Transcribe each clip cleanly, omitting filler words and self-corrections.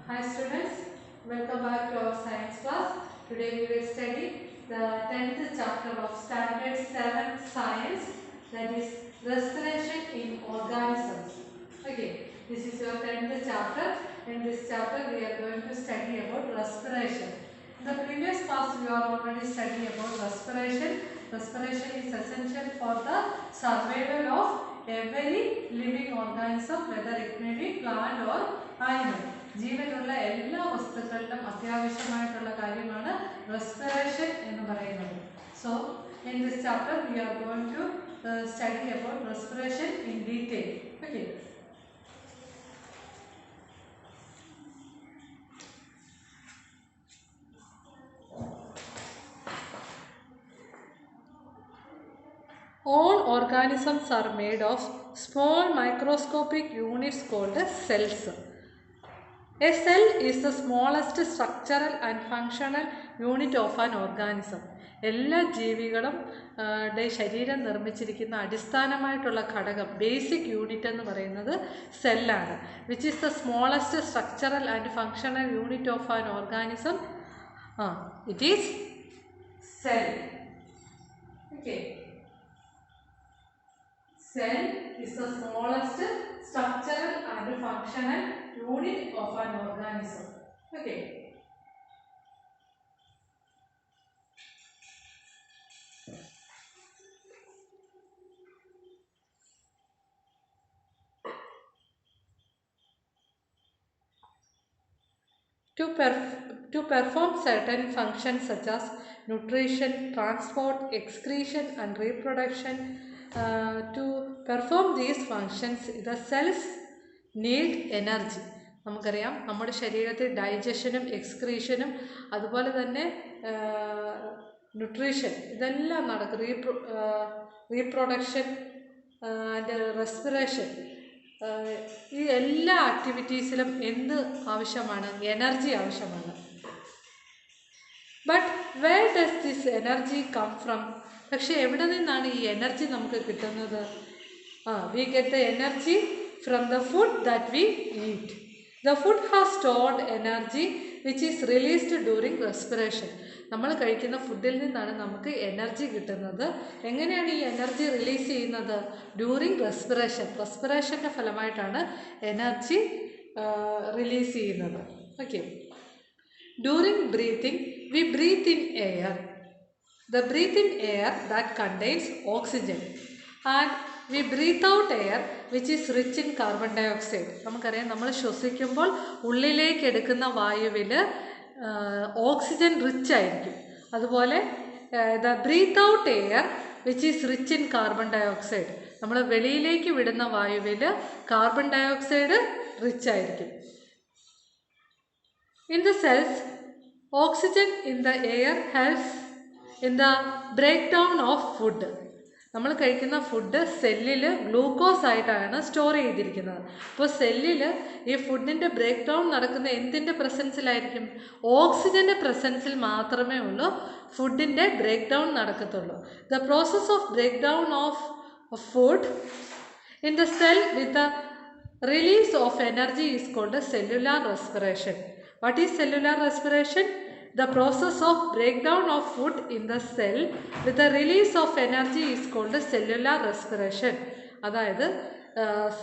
Hi students, welcome back to our science class. Today we will study the 10th chapter of standard 7 science, that is respiration in organisms. Okay, this is your 10th chapter. In this chapter we are going to study about respiration. In the previous class we are already studying about respiration. Respiration is essential for the survival of every living organism, whether it may be plant or animal. ജീവനുള്ള എല്ലാ വസ്തുക്കളിലും അത്യാവശ്യമായിട്ടുള്ള കാര്യമാണ് respiration എന്ന് പറയുന്നത്. So in this chapter we are going to study about respiration in detail. Okay, all organisms are made of small microscopic units called cells. A cell is the smallest structural and functional unit of an organism. എല്ലാ ജീവികളും ശരീരം നിർമ്മിച്ചിരിക്കുന്ന അടിസ്ഥാനമായിട്ടുള്ള ഘടകം, basic unit എന്ന് പറയുന്നത് സെല്ലാണ്. Which is the smallest structural and functional unit of an organism. It is cell. Okay, cell is the smallest structural and functional unit of an organism. Okay. To perform certain functions such as nutrition, transport, excretion and reproduction, to perform these functions the cells need energy. നമുക്കറിയാം, നമ്മുടെ ശരീരത്തിൽ ഡൈജഷനും എക്സ്ക്രീഷനും അതുപോലെ തന്നെ nutrition ഇതെല്ലാം നടക്കും. Reproduction and respiration, ഈ എല്ലാ ആക്ടിവിറ്റീസിലും എന്ത് ആവശ്യമാണ്? എനർജി ആവശ്യമാണ്. But where does this energy come from? പക്ഷെ എവിടെ നിന്നാണ് ഈ എനർജി നമുക്ക് കിട്ടുന്നത്? We get the energy from the food that we eat. The food has stored energy which is released during respiration. നമ്മൾ കഴിക്കുന്ന ഫുഡിൽ നിന്നാണ് നമുക്ക് എനർജി കിട്ടുന്നത്. എങ്ങനെയാണ് ഈ എനർജി റിലീസ് ചെയ്യുന്നത്? During respiration. റെസ്പിറേഷൻ്റെ ഫലമായിട്ടാണ് എനർജി റിലീസ് ചെയ്യുന്നത്. Okay, during breathing we breathe in air. The breathe in air that contains oxygen and we breathe out air which is rich in carbon dioxide. നമുക്കറിയാം, നമ്മൾ ശ്വസിക്കുമ്പോൾ ഉള്ളിലേക്ക് എടുക്കുന്ന വായുവിൽ oxygen rich ആയിരിക്കും. അതുപോലെ the breathe out air which is rich in carbon dioxide, നമ്മൾ വെളിയിലേക്ക് വിടുന്ന വായുവിൽ കാർബൺ ഡയോക്സൈഡ് റിച്ച് ആയിരിക്കും. In the cells, oxygen in the air helps in the breakdown of food. നമ്മൾ കഴിക്കുന്ന ഫുഡ് സെല്ലിൽ ഗ്ലൂക്കോസ് ആയിട്ടാണ് സ്റ്റോർ ചെയ്തിരിക്കുന്നത്. അപ്പോൾ സെല്ലിൽ ഈ ഫുഡിൻ്റെ ബ്രേക്ക് ഡൗൺ നടക്കുന്ന എന്തിൻ്റെ പ്രസൻസിലായിരിക്കും? ഓക്സിജൻ്റെ പ്രസൻസിൽ മാത്രമേ ഉള്ളൂ ഫുഡിൻ്റെ ബ്രേക്ക് ഡൗൺ നടക്കത്തുള്ളൂ. The process of break down of food in the cell with the release of energy is called cellular respiration. What is cellular respiration? The process of breakdown of food in the cell with the release of energy is called cellular respiration. അതായത്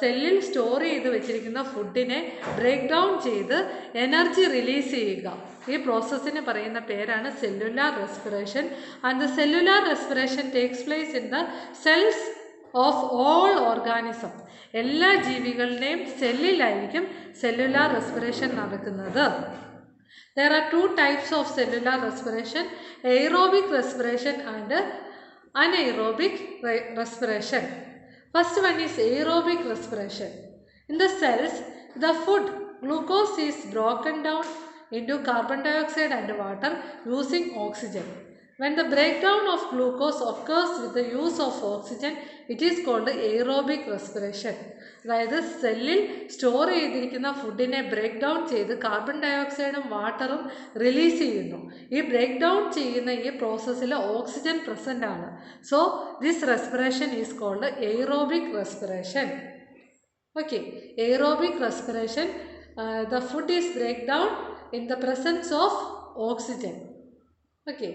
സെല്ലിൽ store ചെയ്ത് വെച്ചിരിക്കുന്ന ഫുഡിനെ break down ചെയ്ത് energy release ചെയ്യുക. ഈ പ്രോസസ്സിന് പറയുന്ന പേരാണ് cellular respiration. And the cellular respiration takes place in the cells of all organism. എല്ലാ ജീവികളുടെയും സെല്ലിലായിരിക്കും സെല്ലുലാർ റെസ്പിറേഷൻ നടക്കുന്നത്. There are two types of cellular respiration: aerobic respiration and anaerobic respiration. First one is aerobic respiration. In the cells, the food glucose is broken down into carbon dioxide and water using oxygen. When the breakdown of glucose occurs with the use of oxygen, it is called aerobic respiration. അതായത് സെല്ലിൽ store ചെയ്തിരിക്കുന്ന ഫുഡിനെ break down ചെയ്ത് carbon ഡയോക്സൈഡും വാട്ടറും release ചെയ്യുന്നു. ഈ break down ചെയ്യുന്ന ഈ പ്രോസസ്സിൽ ഓക്സിജൻ പ്രസൻ്റ് ആണ്. So this respiration is called aerobic respiration. Okay, aerobic respiration the food is break down in the presence of oxygen. Okay.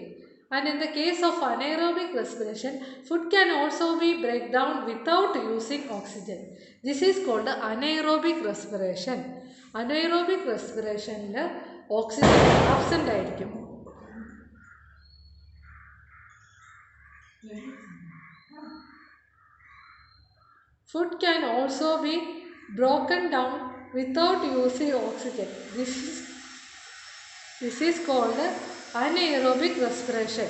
And in the case of anaerobic respiration, food can also be break down without using oxygen. This is called anaerobic respiration. Anaerobic respiration oxygen absent ആയിരിക്കും. Food can also be broken down without using oxygen. This is called anaerobic respiration.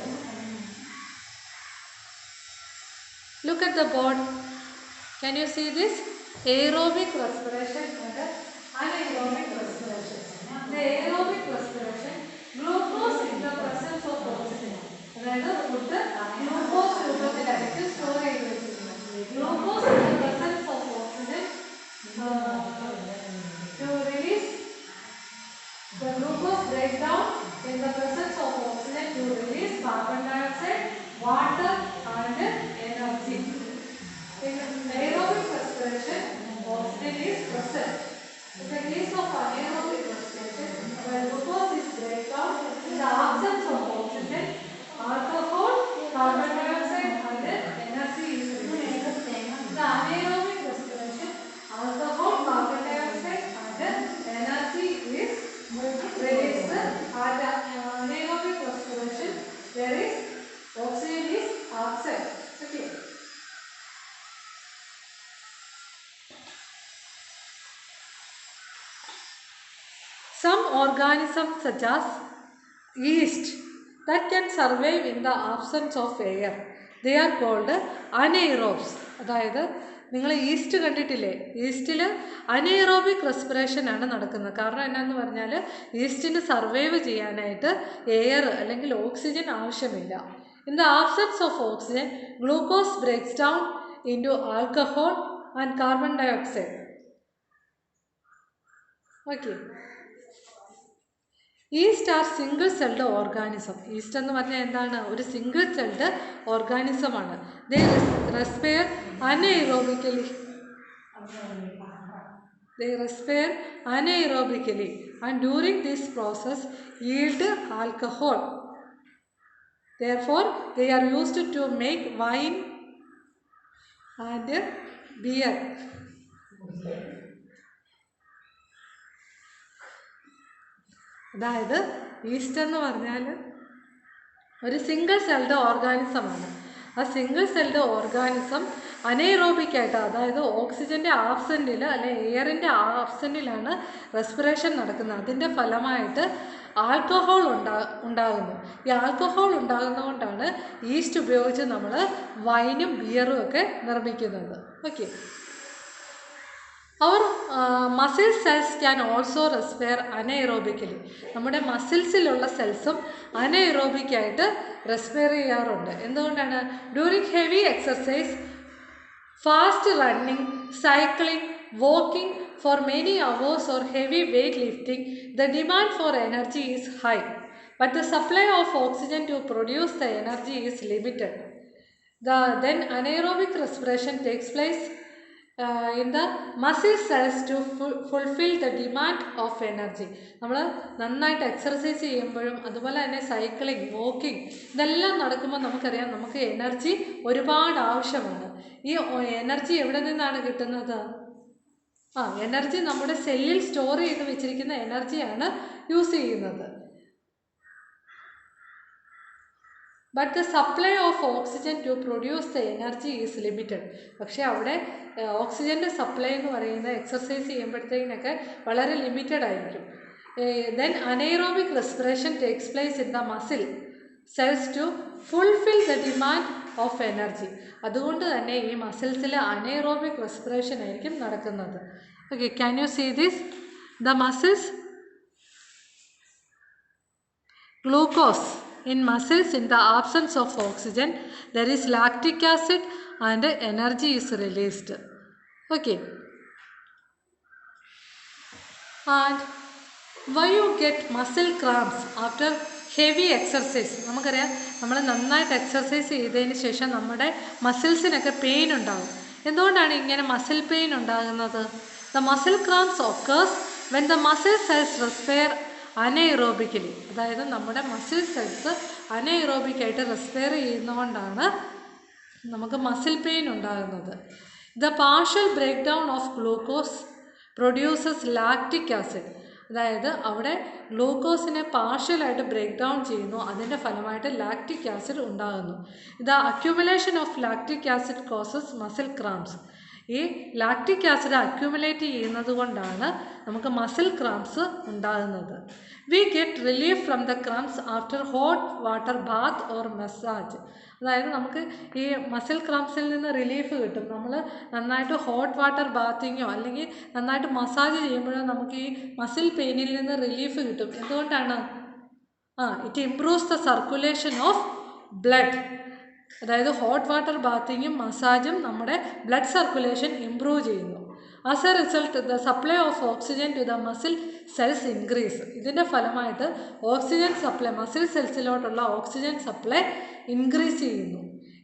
Look at the board. Can you see this? Aerobic respiration and anaerobic respiration. The aerobic respiration, glucose in the presence of oxygen. അതായത് food glucose രൂപത്തിലായിരിക്കും store ചെയ്ത് വെച്ചിരിക്കുന്നത്. Glucose in the presence of oxygen to release the glucose breakdown in the presence of oxygen to release carbon dioxide, water and energy. In aerobic respiration, oxygen is present. In the case of anaerobic respiration, when glucose is breakdown in the absence of oxygen, alcohol, carbon dioxide and energy is released. In the anaerobic respiration, alcohol, carbon dioxide and energy is released. At anaerobic respiration, there is oxygen is absent. Okay. Some organisms such as yeast that can survive in the absence of air, they are called anaerobes. അതായത് നിങ്ങൾ east കണ്ടിട്ടില്ലേ? ഈസ്റ്റിൽ anaerobic respiration ആണ് നടക്കുന്നത്. കാരണം എന്നാന്ന് പറഞ്ഞാൽ ഈസ്റ്റിന് സർവൈവ് ചെയ്യാനായിട്ട് എയർ അല്ലെങ്കിൽ ഓക്സിജൻ ആവശ്യമില്ല. In the absence of oxygen glucose breaks down into alcohol and carbon dioxide. Okay. Yeast are single celled organism. Yeast എന്ന് പറഞ്ഞാൽ എന്താണ്? ഒരു സിംഗിൾ സെൽഡ് ഓർഗാനിസമാണ്. They respire anaerobically. And during this process yield alcohol. Therefore, they are used to make wine and beer. അതായത് east എന്ന് പറഞ്ഞാൽ ഒരു single celled ഓർഗാനിസമാണ്. ആ സിംഗിൾ സെൽഡ് ഓർഗാനിസം അനൈറോബിക്കായിട്ട്, അതായത് ഓക്സിജൻ്റെ ആബ്സെൻറ്റിൽ അല്ലെ എയറിൻ്റെ ആബ്സെൻറ്റിലാണ് റെസ്പിറേഷൻ നടക്കുന്നത്. അതിൻ്റെ ഫലമായിട്ട് ആൽക്കഹോൾ ഉണ്ടാകുന്നു. ഈ ആൽക്കഹോൾ ഉണ്ടാകുന്നതുകൊണ്ടാണ് ഈസ്റ്റ് ഉപയോഗിച്ച് നമ്മൾ വൈനും ബിയറും ഒക്കെ നിർമ്മിക്കുന്നത്. Okay. Our muscle cells can also respire anaerobically. നമ്മുടെ മസിൽസിലുള്ള സെൽസും അനൈറോബിക്കായിട്ട് റെസ്പയർ ചെയ്യാറുണ്ട്. എന്തുകൊണ്ടാണ്? During heavy exercise, fast running, cycling, walking for many hours or heavy weight lifting, the demand for energy is high, but the supply of oxygen to produce the energy is limited. Then anaerobic respiration takes place in the muscle cells to fulfill the demand of energy. നമ്മൾ നന്നായിട്ട് exercise ചെയ്യുമ്പോഴും അതുപോലെ തന്നെ cycling, walking ഇതെല്ലാം നടക്കുമ്പോൾ നമുക്കറിയാം നമുക്ക് energy ഒരുപാട് ആവശ്യമാണ്. ഈ എനർജി എവിടെ നിന്നാണ് കിട്ടുന്നത്? എനർജി നമ്മുടെ സെല്ലിൽ സ്റ്റോർ ചെയ്ത് വെച്ചിരിക്കുന്ന എനർജിയാണ് യൂസ് ചെയ്യുന്നത്. But the supply of oxygen to produce the energy is limited. പക്ഷേ അവിടെ ഓക്സിജൻ്റെ സപ്ലൈ എന്ന് പറയുന്നത് എക്സർസൈസ് ചെയ്യുമ്പോഴത്തേക്കിനൊക്കെ വളരെ ലിമിറ്റഡ് ആയിരിക്കും. Then anaerobic respiration takes place in the muscle cells to fulfil the demand of energy. അതുകൊണ്ട് തന്നെ ഈ മസിൽസിൽ അനൈറോബിക് റെസ്പിറേഷൻ ആയിരിക്കും നടക്കുന്നത്. Okay, can you see this? The muscles glucose in muscles in the absence of oxygen there is lactic acid and energy is released. Okay, and why you get muscle cramps after heavy exercise? നമുക്കറിയാം നമ്മൾ നന്നായിട്ട് exercise ചെയ്തതിന് ശേഷം നമ്മുടെ മസിൽസിനൊക്കെ pain ഉണ്ടാകും. എന്തുകൊണ്ടാണ് ഇങ്ങനെ muscle pain ഉണ്ടാകുന്നത്? The muscle cramps occurs when the muscle cells respire anaerobically, അതായത് നമ്മുടെ മസിൽ സെൽസ് അനൈറോബിക് ആയിട്ട് റെസ്പയർ ചെയ്യുന്നതുകൊണ്ടാണ് നമുക്ക് മസിൽ പെയിൻ ഉണ്ടാകുന്നത്. The partial break down of glucose produces lactic acid, അതായത് അവിടെ ഗ്ലൂക്കോസിനെ പാർഷ്യലായിട്ട് ബ്രേക്ക് ഡൗൺ ചെയ്യുന്നു, അതിൻ്റെ ഫലമായിട്ട് ലാക്റ്റിക് ആസിഡ് ഉണ്ടാകുന്നു. The accumulation of lactic acid causes muscle cramps, ഈ ലാക്റ്റിക് ആസിഡ് അക്യുമുലേറ്റ് ചെയ്യുന്നത് കൊണ്ടാണ് നമുക്ക് മസിൽ ക്രാംസ് ഉണ്ടാകുന്നത്. We get relief from the cramps after hot water bath or massage, അതായത് നമുക്ക് ഈ മസിൽ ക്രാംസിൽ നിന്ന് റിലീഫ് കിട്ടും. നമ്മൾ നന്നായിട്ട് ഹോട്ട് വാട്ടർ ബാത്തിങ്ങോ അല്ലെങ്കിൽ നന്നായിട്ട് മസാജ് ചെയ്യുമ്പോഴോ നമുക്ക് ഈ മസിൽ പെയിനിൽ നിന്ന് റിലീഫ് കിട്ടും. എന്തുകൊണ്ടാണ്? It improves the circulation of blood, അതായത് ഹോട്ട് വാട്ടർ ബാത്തിങ്ങും മസാജും നമ്മുടെ ബ്ലഡ് സർക്കുലേഷൻ ഇംപ്രൂവ് ചെയ്യുന്നു. As a result the supply of oxygen to the muscle cells increase, ഇതിൻ്റെ ഫലമായിട്ട് ഓക്സിജൻ സപ്ലൈ മസിൽ സെൽസിലോട്ടുള്ള ഓക്സിജൻ സപ്ലൈ ഇൻക്രീസ് ചെയ്യുന്നു.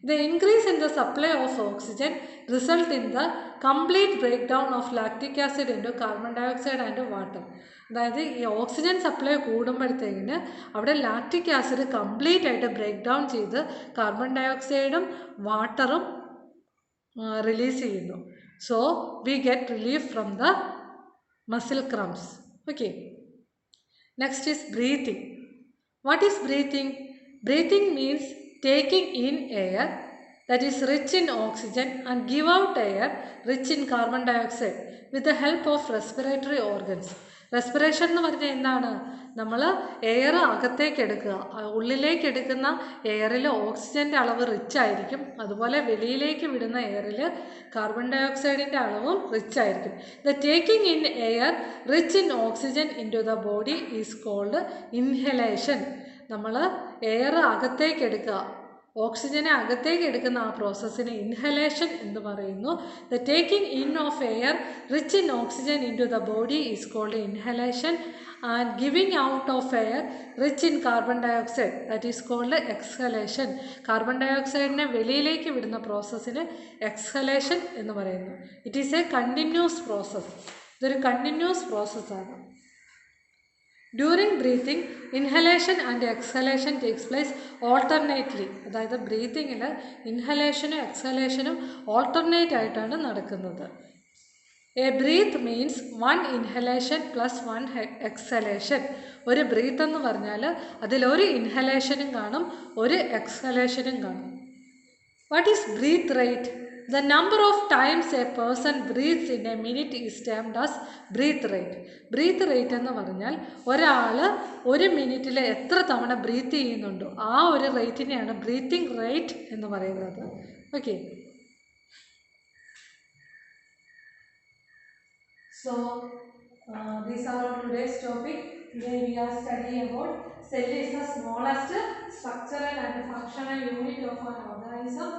The increase in the supply of oxygen result in the complete break down of lactic acid into carbon dioxide and water, അതായത് ഈ oxygen supply കൂടുമ്പോഴത്തേക്കിന് അവിടെ lactic acid complete ആയിട്ട് break down ചെയ്ത് carbon ഡയോക്സൈഡും വാട്ടറും release ചെയ്യുന്നു. So we get relief from the muscle cramps. Okay, next is breathing. What is breathing? Breathing means taking in air that is rich in oxygen and give out air rich in carbon dioxide with the help of respiratory organs. Respiration എന്ന് പറഞ്ഞാൽ എന്താണ്? നമ്മൾ air അകത്തേക്ക് എടുക്കുക, ഉള്ളിലേക്ക് എടുക്കുന്ന എയറിൽ ഓക്സിജൻ്റെ അളവ് റിച്ച് ആയിരിക്കും, അതുപോലെ വെളിയിലേക്ക് വിടുന്ന എയറിൽ കാർബൺ ഡയോക്സൈഡിൻ്റെ അളവും റിച്ച് ആയിരിക്കും. The taking in air rich in oxygen into the body is called inhalation. നമ്മൾ എയർ അകത്തേക്ക് എടുക്കുക, ഓക്സിജനെ അകത്തേക്ക് എടുക്കുന്ന ആ പ്രോസസ്സിനെ ഇൻഹലേഷൻ എന്ന് പറയുന്നു. The taking in of air rich in oxygen into the body is called inhalation and giving out of air rich in carbon dioxide that is called exhalation. Carbon ഡയോക്സൈഡിനെ വെളിയിലേക്ക് വിടുന്ന പ്രോസസ്സിന് എക്സ്ഹലേഷൻ എന്ന് പറയുന്നു. It is a continuous process, ഇതൊരു continuous പ്രോസസ്സാണ്. During breathing inhalation and exhalation takes place alternately, അതായത് ബ്രീത്തിങ്ങിൽ ഇൻഹലേഷനും എക്സ്ഹലേഷനും ഓൾട്ടർനേറ്റ് ആയിട്ടാണ് നടക്കുന്നത്. A breath means 1 inhalation plus 1 എക്സ്ഹലേഷൻ. ഒരു ബ്രീത്ത് എന്ന് പറഞ്ഞാൽ അതിലൊരു ഇൻഹലേഷനും കാണും, ഒരു എക്സ്ഹലേഷനും കാണും. What is breath rate? The number of times a person breathes in a minute is termed as breath rate. Breath rate എന്ന് പറഞ്ഞാൽ ഒരാൾ ഒരു മിനിറ്റിൽ എത്ര തവണ ബ്രീത്ത് ചെയ്യുന്നുണ്ടോ ആ ഒരു റേറ്റിനെയാണ് ബ്രീത്തിങ് റേറ്റ് എന്ന് പറയുന്നത്. Okay, so these are all today's topic. Today we are studying about cell is the smallest structural and functional unit of an organism.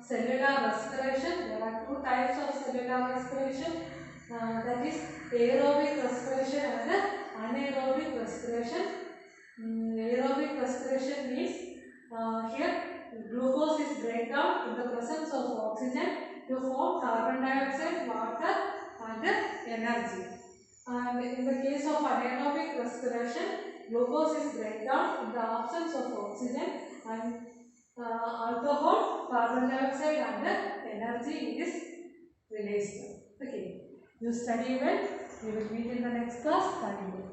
Cellular respiration, there are 2 types of cellular respiration, that is aerobic respiration and anaerobic respiration. Aerobic respiration means here glucose is break down in the presence of oxygen to form carbon dioxide, water and energy. And in the case of anaerobic respiration, glucose is break down in the absence of oxygen and alcohol, carbon dioxide and energy is released. Okay, you study well. We will meet in the next class. Thank you.